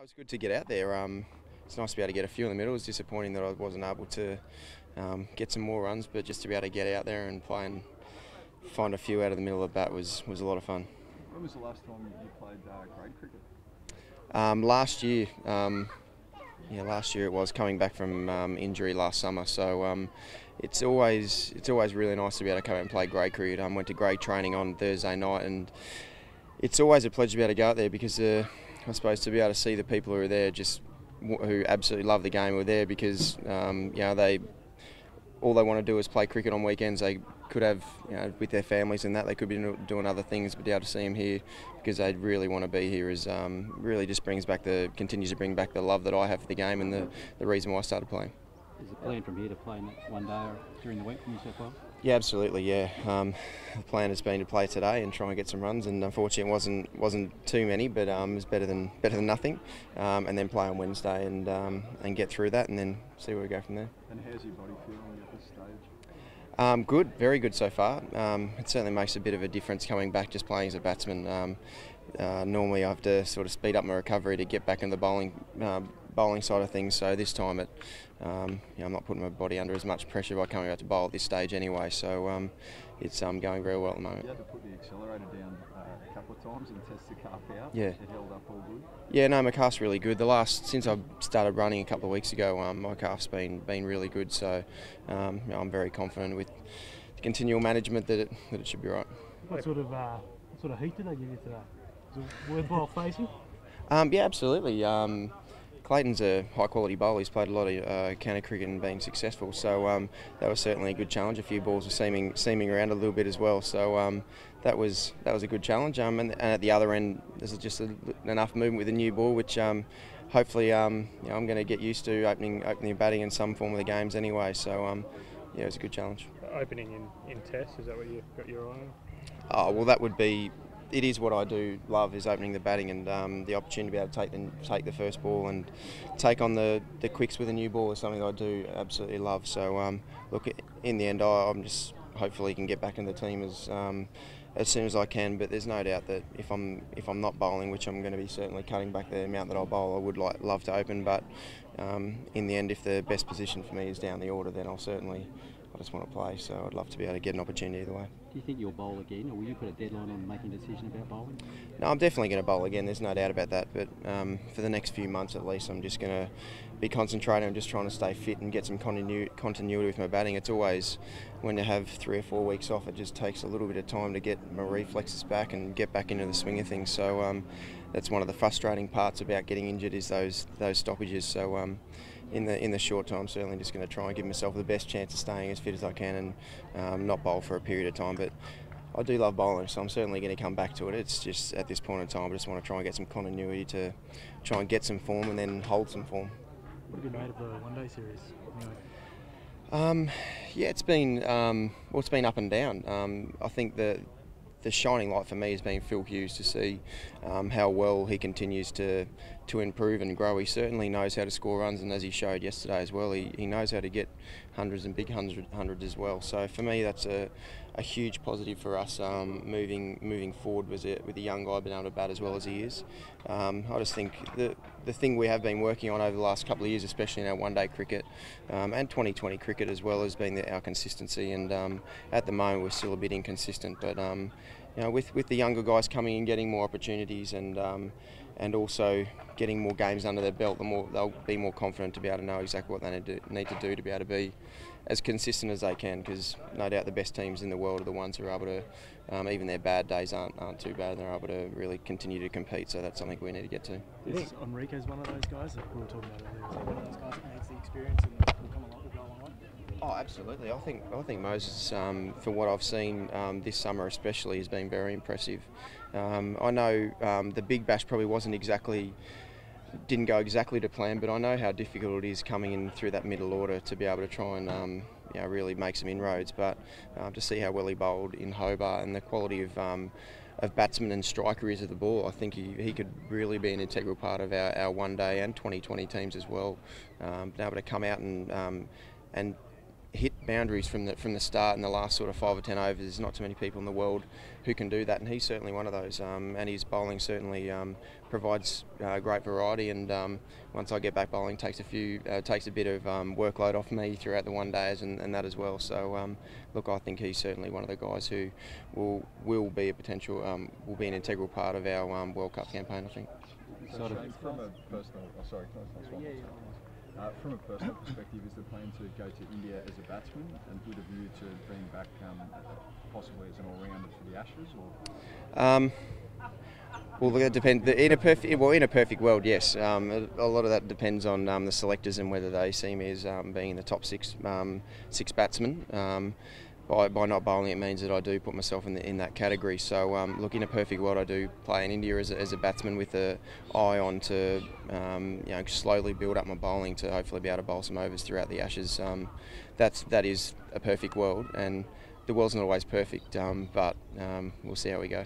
was good to get out there. It's nice to be able to get a few in the middle. It was disappointing that I wasn't able to get some more runs, but just to be able to get out there and play and find a few out of the middle of the bat was a lot of fun. When was the last time you played grade cricket? Last year, last year it was coming back from injury last summer. So it's always really nice to be able to come out and play grade cricket. I went to grade training on Thursday night, and it's always a pleasure to be able to go out there because I suppose to be able to see the people who are there who absolutely love the game were there because all they want to do is play cricket on weekends. They could have, with their families and that, they could be doing other things, but to be able to see them here because they really want to be here is really just continues to bring back the love that I have for the game and the reason why I started playing. Is the plan from here to play one day or during the week for New South Wales? Yeah, absolutely. Yeah, the plan has been to play today and try and get some runs, and unfortunately it wasn't too many, but it was better than nothing. And then play on Wednesday and get through that, and then see where we go from there. And how's your body feeling at this stage? Good, very good so far. It certainly makes a bit of a difference coming back just playing as a batsman. Normally I have to sort of speed up my recovery to get back in the bowling side of things, so this time I'm not putting my body under as much pressure by coming out to bowl at this stage anyway, so it's going very well at the moment. You had to put the accelerator down a couple of times and test the calf out. Yeah. It held up all good? Yeah, no, my calf's really good. Since I started running a couple of weeks ago, my calf's been really good, so I'm very confident with the continual management that it should be right. What sort of heat did they give you today? Was it worthwhile facing? Yeah, absolutely. Clayton's a high-quality bowler. He's played a lot of county cricket and been successful, so that was certainly a good challenge. A few balls were seaming around a little bit as well, so that was a good challenge. And at the other end, there's just enough movement with the new ball, which hopefully I'm going to get used to opening batting in some form of the games anyway. So yeah, it was a good challenge. Opening in Test, is that what you got your eye on? Oh well, that would be. It is what I do love, is opening the batting, and the opportunity to be able to take the first ball and take on the quicks with a new ball is something that I do absolutely love. So look, in the end, I'm just hopefully can get back in the team as soon as I can. But there's no doubt that if I'm not bowling, which I'm going to be certainly cutting back the amount that I'll bowl, I would love to open. But in the end, if the best position for me is down the order, then I just want to play, so I'd love to be able to get an opportunity either way. Do you think you'll bowl again, or will you put a deadline on making a decision about bowling? No, I'm definitely going to bowl again, there's no doubt about that, but for the next few months at least I'm just going to be concentrating on just trying to stay fit and get some continuity with my batting. It's always, when you have 3 or 4 weeks off, it just takes a little bit of time to get my reflexes back and get back into the swing of things, so that's one of the frustrating parts about getting injured, is those stoppages. So in the short term, I'm certainly just going to try and give myself the best chance of staying as fit as I can and not bowl for a period of time. But I do love bowling, so I'm certainly going to come back to it. It's just at this point in time, I just want to try and get some continuity to try and get some form and then hold some form. What have you made of the one-day series? Yeah, it's been up and down. I think the shining light for me has been Phil Hughes, to see how well he continues to improve and grow. He certainly knows how to score runs, and as he showed yesterday as well, he knows how to get hundreds and big hundreds as well. So for me, that's a huge positive for us moving forward with a young guy being able to bat as well as he is. I just think the thing we have been working on over the last couple of years, especially in our one-day cricket and 2020 cricket as well, has been our consistency, and at the moment we're still a bit inconsistent, but with the younger guys coming in, getting more opportunities, and also getting more games under their belt, they'll be more confident to be able to know exactly what they need to do to be able to be as consistent as they can, because no doubt the best teams in the world are the ones who are able to, even their bad days aren't too bad, and they're able to really continue to compete, so that's something we need to get to. Do you think Enrique's one of those guys that we were talking about earlier? Is he one of those guys that needs the experience and will come along with go a long way? Oh, absolutely. I think Moses, for what I've seen this summer especially, has been very impressive. I know the Big Bash probably didn't go exactly to plan, but I know how difficult it is coming in through that middle order to be able to try and really make some inroads. But to see how well he bowled in Hobart and the quality of batsman and striker he is of the ball, I think he could really be an integral part of our one day and 2020 teams as well. Being able to come out and hit boundaries from the start in the last sort of 5 or 10 overs. There's not too many people in the world who can do that, and he's certainly one of those. And his bowling certainly provides great variety. And once I get back bowling, takes a bit of workload off me throughout the one days and that as well. So look, I think he's certainly one of the guys who will be a potential will be an integral part of our World Cup campaign, I think. So Shane, from a personal, from a personal perspective, is the plan to go to India as a batsman and with a view to being back possibly as an all-rounder for the Ashes? Or well, it depends. In a perfect world, yes. A lot of that depends on the selectors and whether they see me as being in the top six batsmen. By not bowling, it means that I do put myself in that category. So, look, in a perfect world, I do play in India as a batsman with an eye on to slowly build up my bowling to hopefully be able to bowl some overs throughout the Ashes. That is a perfect world, and the world's not always perfect, but we'll see how we go.